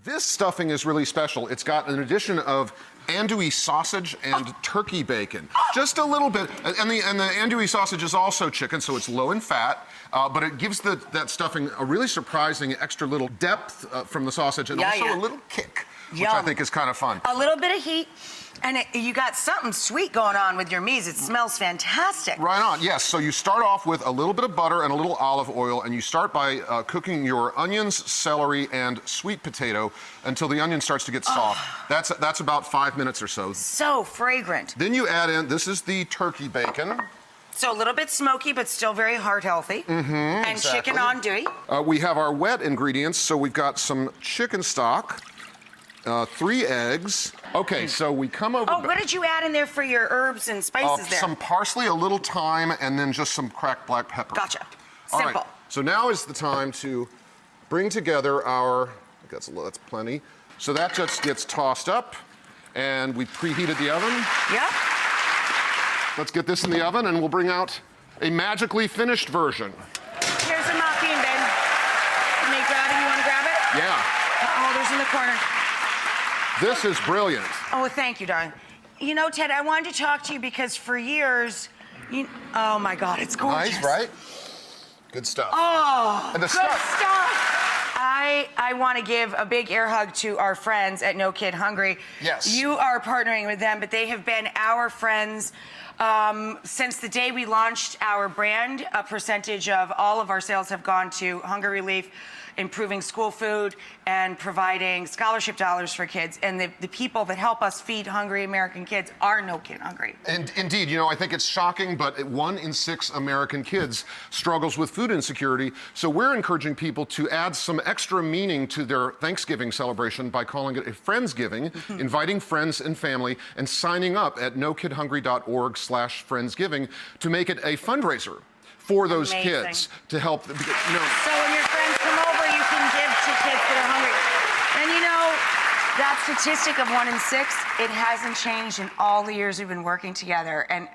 This stuffing is really special. It's got an addition of andouille sausage and turkey bacon. Just a little bit. And the andouille sausage is also chicken, so it's low in fat, but it gives that stuffing a really surprising extra little depth from the sausage and also a little kick, which I think is kind of fun. A little bit of heat. And you got something sweet going on with your mise. It smells fantastic. Right on, yes. So you start off with a little bit of butter and a little olive oil, and you start by cooking your onions, celery, and sweet potato until the onion starts to get soft. That's about 5 minutes or so. So fragrant. Then you add in, this is the turkey bacon. So a little bit smoky, but still very heart healthy. And chicken andouille. We have our wet ingredients, so we've got some chicken stock. 3 eggs. Okay, so we come over... Oh, what did you add in there for your herbs and spices there? Some parsley, a little thyme, and then just some cracked black pepper. Gotcha. All Simple. right, so now is the time to bring together our... That's plenty. So that just gets tossed up, and we preheated the oven. Yep. Let's get this in the oven, and we'll bring out a magically finished version. Here's a muffin, Ben. Let me grab it. You want to grab it? Yeah. Holder's in the corner. This is brilliant. Oh, thank you, darling. You know, Ted, I wanted to talk to you because for years, oh my God, it's gorgeous. Nice, right? Good stuff. Oh, and the good stuff. I want to give a big air hug to our friends at No Kid Hungry. Yes. You are partnering with them, but they have been our friends since the day we launched our brand. A percentage of all of our sales have gone to hunger relief, improving school food, and providing scholarship dollars for kids. And the people that help us feed hungry American kids are No Kid Hungry. And indeed, you know, I think it's shocking, but 1 in 6 American kids struggles with food insecurity. So we're encouraging people to add some extra meaning to their Thanksgiving celebration by calling it a Friendsgiving, inviting friends and family, and signing up at nokidhungry.org/Friendsgiving to make it a fundraiser for those kids to help them. You know. So when your friends come over, you can give to kids that are hungry. And you know, that statistic of 1 in 6, it hasn't changed in all the years we've been working together. And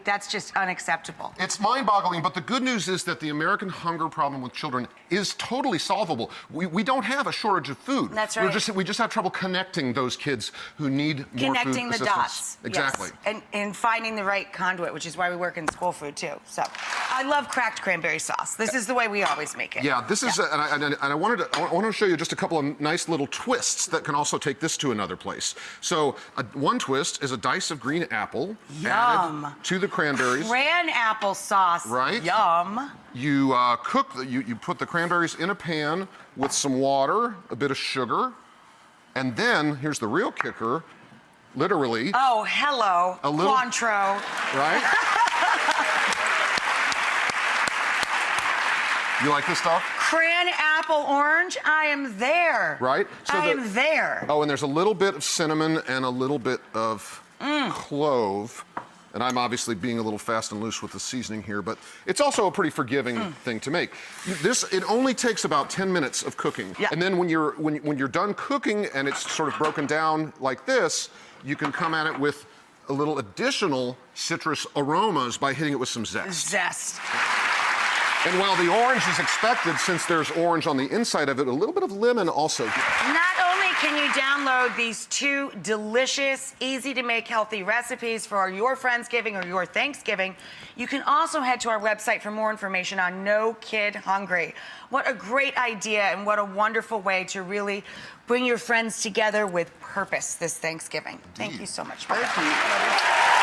that's just unacceptable. It's mind-boggling, but the good news is that the American hunger problem with children is totally solvable. We don't have a shortage of food. That's right. We just have trouble connecting those kids who need more food Connecting the assistance. dots. Exactly. Yes. And finding the right conduit, which is why we work in school food too. So I love cracked cranberry sauce. This is the way we always make it. Yeah, this is, and I wanted to show you just a couple of nice little twists that can also take this to another place. So one twist is a dice of green apple added to the cranberries. Cran apple sauce. Right. Yum. You you put the cranberries in a pan with some water, a bit of sugar, and then here's the real kicker, literally. Oh, hello, a little Cointreau. Right? You like this stuff? Cran apple orange, I am there. Right? So I am there. Oh, and there's a little bit of cinnamon and a little bit of clove. And I'm obviously being a little fast and loose with the seasoning here, but it's also a pretty forgiving thing to make. It only takes about 10 minutes of cooking. Yeah. And then when you're done cooking and it's sort of broken down like this, you can come at it with a little additional citrus aromas by hitting it with some zest. Zest. And while the orange is expected, since there's orange on the inside of it, a little bit of lemon also. Not only can you download these 2 delicious, easy-to-make healthy recipes for your Friendsgiving or your Thanksgiving, you can also head to our website for more information on No Kid Hungry. What a great idea and what a wonderful way to really bring your friends together with purpose this Thanksgiving. Thank you so much for that.